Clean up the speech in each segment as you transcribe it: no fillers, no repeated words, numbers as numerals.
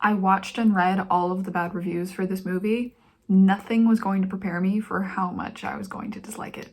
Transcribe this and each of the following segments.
I watched and read all of the bad reviews for this movie. Nothing was going to prepare me for how much I was going to dislike it.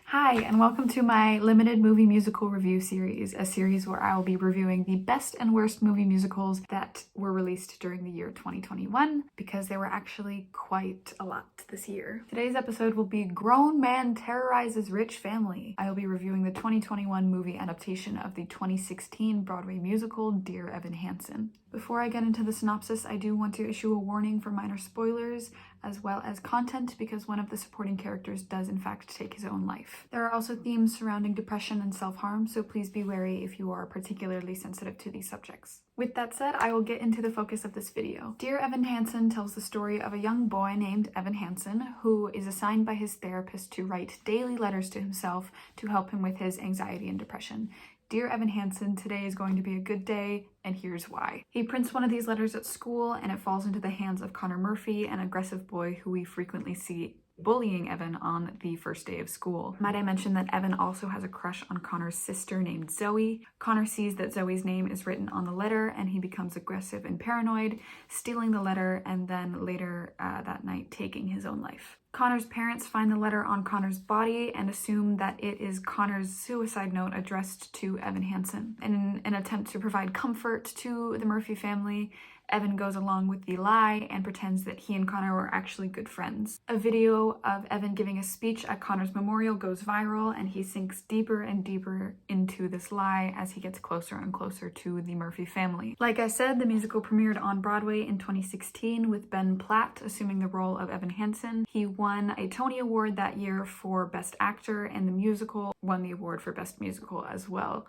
Hi, and welcome to my limited movie musical review series, a series where I will be reviewing the best and worst movie musicals that were released during the year 2021, because there were actually quite a lot this year. Today's episode will be Grown Man Terrorizes Rich Family. I will be reviewing the 2021 movie adaptation of the 2016 Broadway musical Dear Evan Hansen. Before I get into the synopsis, I do want to issue a warning for minor spoilers, as well as content, because one of the supporting characters does in fact take his own life. There are also themes surrounding depression and self-harm, so please be wary if you are particularly sensitive to these subjects. With that said, I will get into the focus of this video. Dear Evan Hansen tells the story of a young boy named Evan Hansen, who is assigned by his therapist to write daily letters to himself to help him with his anxiety and depression. Dear Evan Hansen, today is going to be a good day, and here's why. He prints one of these letters at school, and it falls into the hands of Connor Murphy, an aggressive boy who we frequently see bullying Evan on the first day of school. Might I mention that Evan also has a crush on Connor's sister named Zoe. Connor sees that Zoe's name is written on the letter, and he becomes aggressive and paranoid, stealing the letter and then later that night taking his own life. Connor's parents find the letter on Connor's body and assume that it is Connor's suicide note addressed to Evan Hansen. In an attempt to provide comfort to the Murphy family, Evan goes along with the lie and pretends that he and Connor were actually good friends. A video of Evan giving a speech at Connor's memorial goes viral, and he sinks deeper and deeper into this lie as he gets closer and closer to the Murphy family. Like I said, the musical premiered on Broadway in 2016 with Ben Platt assuming the role of Evan Hansen. He won a Tony Award that year for Best Actor, and the musical won the award for Best Musical as well.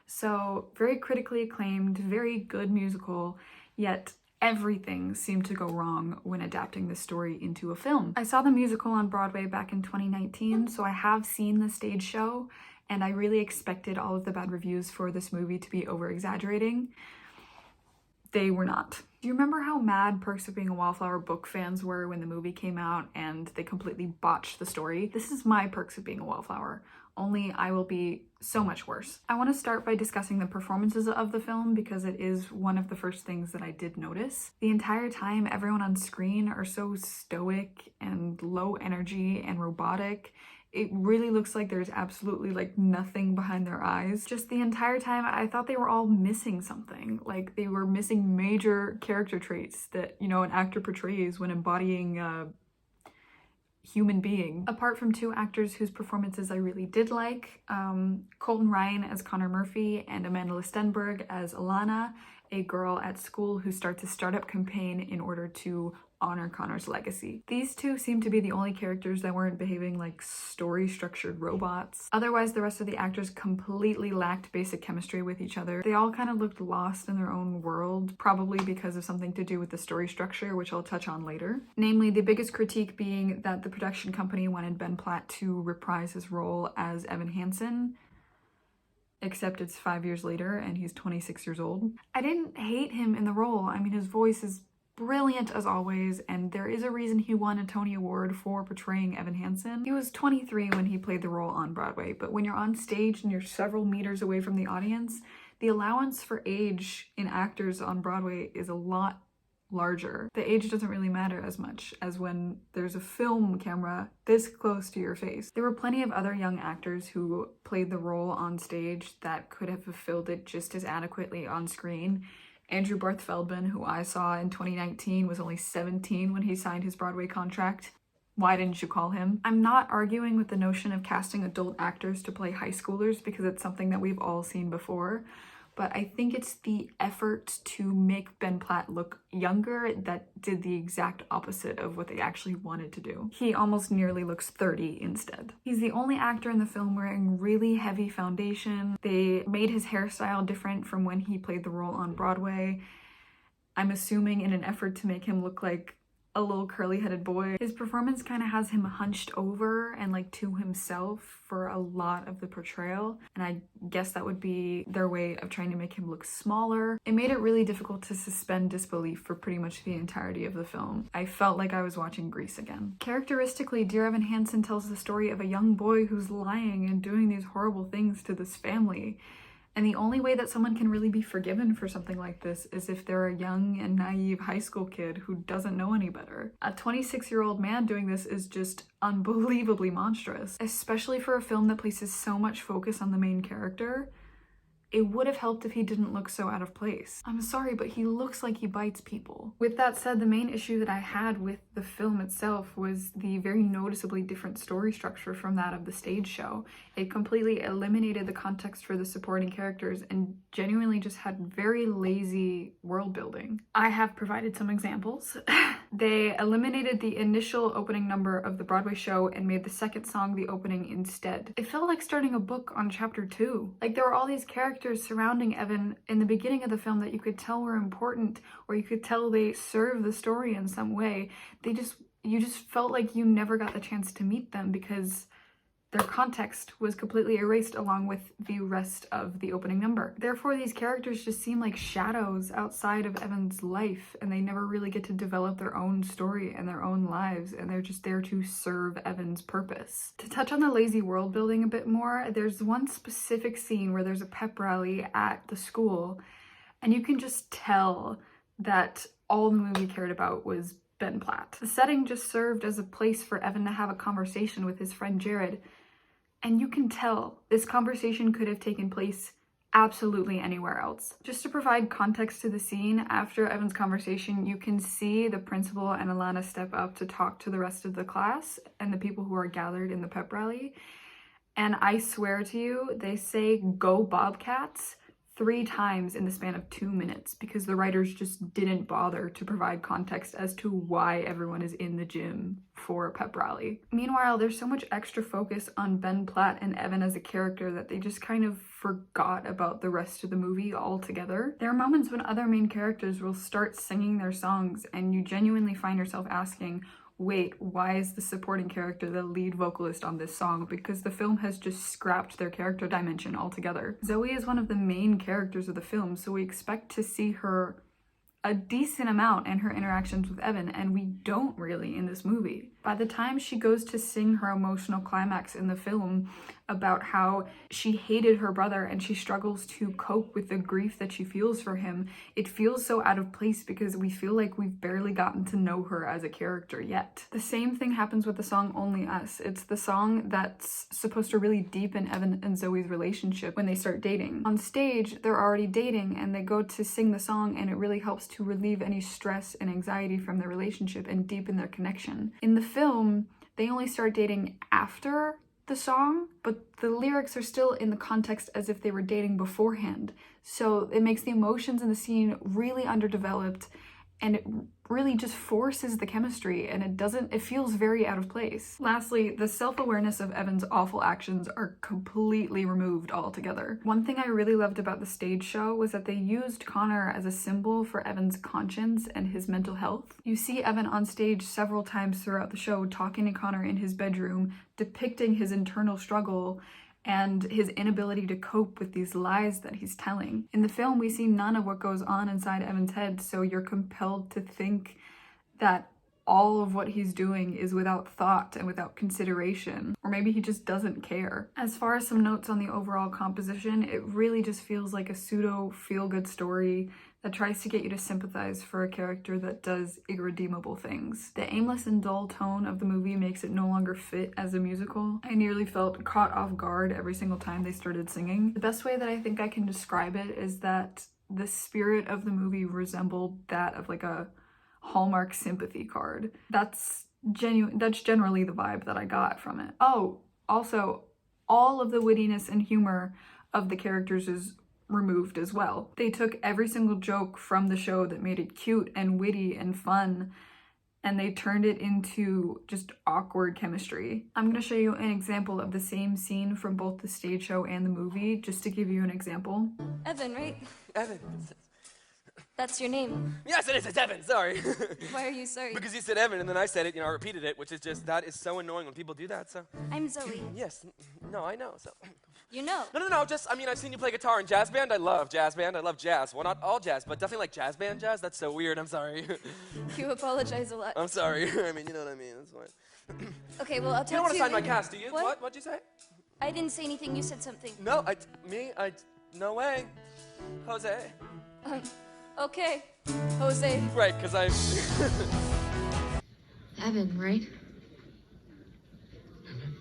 So very critically acclaimed, very good musical, yet everything seemed to go wrong when adapting this story into a film. I saw the musical on Broadway back in 2019, so I have seen the stage show, and I really expected all of the bad reviews for this movie to be over-exaggerating. They were not. Do you remember how mad Perks of Being a Wallflower book fans were when the movie came out and they completely botched the story? This is my Perks of Being a Wallflower, only I will be so much worse. I want to start by discussing the performances of the film because it is one of the first things that I did notice. The entire time, everyone on screen are so stoic and low energy and robotic. It really looks like there's absolutely like nothing behind their eyes. Just the entire time, I thought they were all missing something. Like they were missing major character traits that, you know, an actor portrays when embodying human being. Apart from two actors whose performances I really did like, Colton Ryan as Connor Murphy and Amanda Listenberg as Alana, a girl at school who starts a startup campaign in order to honor Connor's legacy. These two seem to be the only characters that weren't behaving like story-structured robots. Otherwise, the rest of the actors completely lacked basic chemistry with each other. They all kind of looked lost in their own world, probably because of something to do with the story structure, which I'll touch on later. Namely, the biggest critique being that the production company wanted Ben Platt to reprise his role as Evan Hansen, except it's 5 years later and he's 26 years old. I didn't hate him in the role. I mean, his voice is brilliant as always, and there is a reason he won a Tony Award for portraying Evan Hansen. He was 23 when he played the role on Broadway, but when you're on stage and you're several meters away from the audience, the allowance for age in actors on Broadway is a lot larger. The age doesn't really matter as much as when there's a film camera this close to your face. There were plenty of other young actors who played the role on stage that could have fulfilled it just as adequately on screen. Andrew Barth Feldman, who I saw in 2019, was only 17 when he signed his Broadway contract. Why didn't you call him? I'm not arguing with the notion of casting adult actors to play high schoolers because it's something that we've all seen before, but I think it's the effort to make Ben Platt look younger that did the exact opposite of what they actually wanted to do. He almost nearly looks 30 instead. He's the only actor in the film wearing really heavy foundation. They made his hairstyle different from when he played the role on Broadway. I'm assuming in an effort to make him look like a little curly-headed boy. His performance kind of has him hunched over and like to himself for a lot of the portrayal, and I guess that would be their way of trying to make him look smaller. It made it really difficult to suspend disbelief for pretty much the entirety of the film. I felt like I was watching Grease again. Characteristically, Dear Evan Hansen tells the story of a young boy who's lying and doing these horrible things to this family. And the only way that someone can really be forgiven for something like this is if they're a young and naive high school kid who doesn't know any better. A 26-year-old man doing this is just unbelievably monstrous, especially for a film that places so much focus on the main character. It would have helped if he didn't look so out of place. I'm sorry, but he looks like he bites people. With that said, the main issue that I had with the film itself was the very noticeably different story structure from that of the stage show. It completely eliminated the context for the supporting characters and genuinely just had very lazy world building. I have provided some examples. They eliminated the initial opening number of the Broadway show and made the second song the opening instead. It felt like starting a book on chapter 2. Like, there were all these characters surrounding Evan in the beginning of the film that you could tell were important, or you could tell they serve the story in some way. You just felt like you never got the chance to meet them because their context was completely erased along with the rest of the opening number. Therefore, these characters just seem like shadows outside of Evan's life, and they never really get to develop their own story and their own lives, and they're just there to serve Evan's purpose. To touch on the lazy world building a bit more, there's one specific scene where there's a pep rally at the school, and you can just tell that all the movie cared about was Ben Platt. The setting just served as a place for Evan to have a conversation with his friend Jared, and you can tell this conversation could have taken place absolutely anywhere else. Just to provide context to the scene, after Evan's conversation, you can see the principal and Alana step up to talk to the rest of the class and the people who are gathered in the pep rally. And I swear to you, they say "Go Bobcats" 3 times in the span of 2 minutes because the writers just didn't bother to provide context as to why everyone is in the gym for a pep rally. Meanwhile, there's so much extra focus on Ben Platt and Evan as a character that they just kind of forgot about the rest of the movie altogether. There are moments when other main characters will start singing their songs and you genuinely find yourself asking, wait, why is the supporting character the lead vocalist on this song? Because the film has just scrapped their character dimension altogether. Zoe is one of the main characters of the film, so we expect to see her a decent amount in her interactions with Evan, and we don't really in this movie. By the time she goes to sing her emotional climax in the film about how she hated her brother and she struggles to cope with the grief that she feels for him, it feels so out of place because we feel like we've barely gotten to know her as a character yet. The same thing happens with the song Only Us. It's the song that's supposed to really deepen Evan and Zoe's relationship when they start dating. On stage, they're already dating and they go to sing the song, and it really helps to relieve any stress and anxiety from their relationship and deepen their connection. In the film, they only start dating after the song, but the lyrics are still in the context as if they were dating beforehand. So it makes the emotions in the scene really underdeveloped, and it really just forces the chemistry, and it feels very out of place. Lastly, the self-awareness of Evan's awful actions are completely removed altogether. One thing I really loved about the stage show was that they used Connor as a symbol for Evan's conscience and his mental health. You see Evan on stage several times throughout the show talking to Connor in his bedroom, depicting his internal struggle and his inability to cope with these lies that he's telling. In the film, we see none of what goes on inside Evan's head, so you're compelled to think that all of what he's doing is without thought and without consideration, or maybe he just doesn't care. As far as some notes on the overall composition, it really just feels like a pseudo feel-good story that tries to get you to sympathize for a character that does irredeemable things. The aimless and dull tone of the movie makes it no longer fit as a musical. I nearly felt caught off guard every single time they started singing. The best way that I think I can describe it is that the spirit of the movie resembled that of like a Hallmark sympathy card. That's generally the vibe that I got from it. Oh, also, all of the wittiness and humor of the characters is removed as well. They took every single joke from the show that made it cute and witty and fun, and they turned it into just awkward chemistry. I'm gonna show you an example of the same scene from both the stage show and the movie, just to give you an example. Evan, right? Evan. That's your name. Yes, it is. It's Evan. Sorry. Why are you sorry? Because you said Evan and then I said it, I repeated it, which is just, that is so annoying when people do that, so. I'm Zoe. Yes. No, I know, so. You know. No, just, I've seen you play guitar in jazz band. I love jazz band. I love jazz. Well, not all jazz, but definitely like jazz band jazz. That's so weird. I'm sorry. You apologize a lot. I'm sorry. You know what I mean. That's fine. Okay, well, I'll talk to you. You don't want to sign my later. cast, do you? What? What'd you say? I didn't say anything. You said something. No, no way. Jose. Okay. Jose. Right, because I... Evan, right? Evan?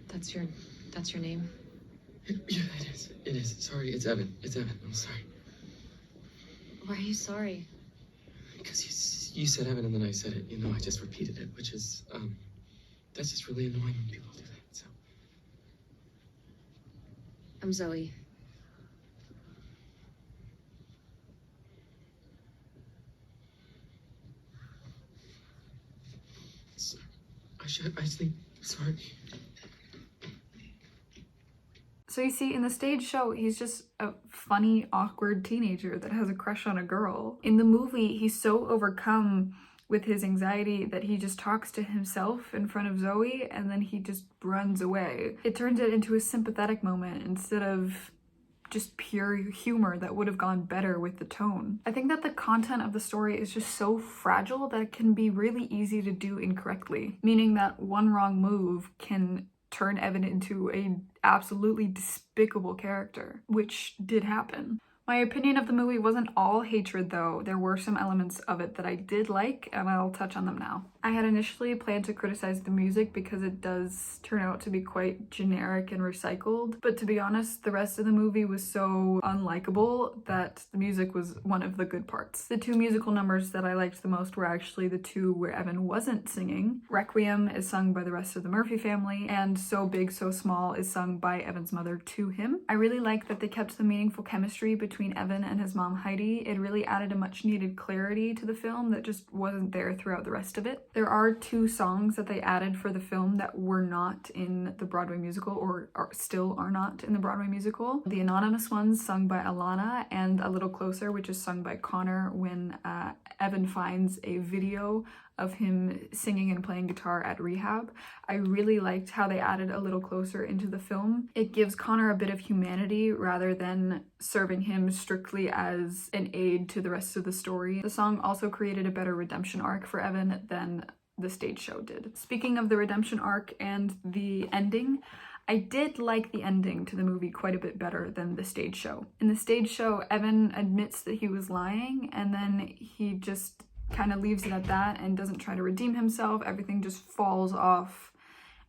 That's your name? Yeah, it is. It is. Sorry, it's Evan. It's Evan. I'm sorry. Why are you sorry? Because you said Evan and then I said it. I just repeated it, which is, that's just really annoying when people do that, so. I'm Zoe. I think, sorry. So you see, in the stage show, he's just a funny, awkward teenager that has a crush on a girl. In the movie, he's so overcome with his anxiety that he just talks to himself in front of Zoe and then he just runs away. It turns it into a sympathetic moment instead of just pure humor that would have gone better with the tone. I think that the content of the story is just so fragile that it can be really easy to do incorrectly, meaning that one wrong move can turn Evan into a absolutely despicable character, which did happen. My opinion of the movie wasn't all hatred though. There were some elements of it that I did like, and I'll touch on them now. I had initially planned to criticize the music because it does turn out to be quite generic and recycled, but to be honest, the rest of the movie was so unlikable that the music was one of the good parts. The two musical numbers that I liked the most were actually the two where Evan wasn't singing. Requiem is sung by the rest of the Murphy family, and So Big, So Small is sung by Evan's mother to him. I really like that they kept the meaningful chemistry between Evan and his mom Heidi. It really added a much needed clarity to the film that just wasn't there throughout the rest of it. There are two songs that they added for the film that were not in the Broadway musical, or still are not in the Broadway musical. The anonymous ones sung by Alana, and A Little Closer, which is sung by Connor when Evan finds a video of him singing and playing guitar at rehab. I really liked how they added A Little Closer into the film. It gives Connor a bit of humanity rather than serving him strictly as an aid to the rest of the story. The song also created a better redemption arc for Evan than the stage show did. Speaking of the redemption arc and the ending, I did like the ending to the movie quite a bit better than the stage show. In the stage show, Evan admits that he was lying and then he just kind of leaves it at that and doesn't try to redeem himself. Everything just falls off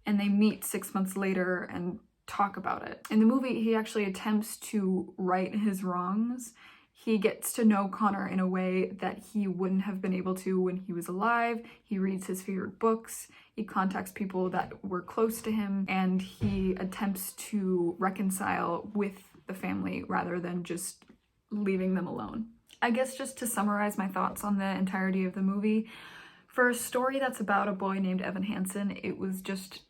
and they meet 6 months later and talk about it. In the movie, he actually attempts to right his wrongs. He gets to know Connor in a way that he wouldn't have been able to when he was alive. He reads his favorite books, he contacts people that were close to him, and he attempts to reconcile with the family rather than just leaving them alone. I guess just to summarize my thoughts on the entirety of the movie, for a story that's about a boy named Evan Hansen, it was just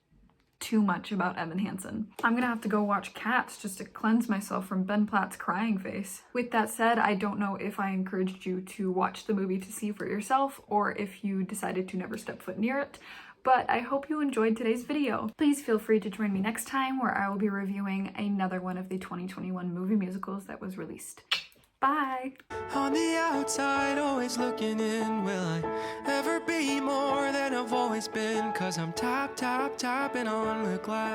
too much about Evan Hansen. I'm gonna have to go watch Cats just to cleanse myself from Ben Platt's crying face. With that said, I don't know if I encouraged you to watch the movie to see for yourself or if you decided to never step foot near it, but I hope you enjoyed today's video. Please feel free to join me next time where I will be reviewing another one of the 2021 movie musicals that was released. Bye! On the outside, always looking in. Will I ever be more than I've always been? 'Cause I'm tapping on the glass.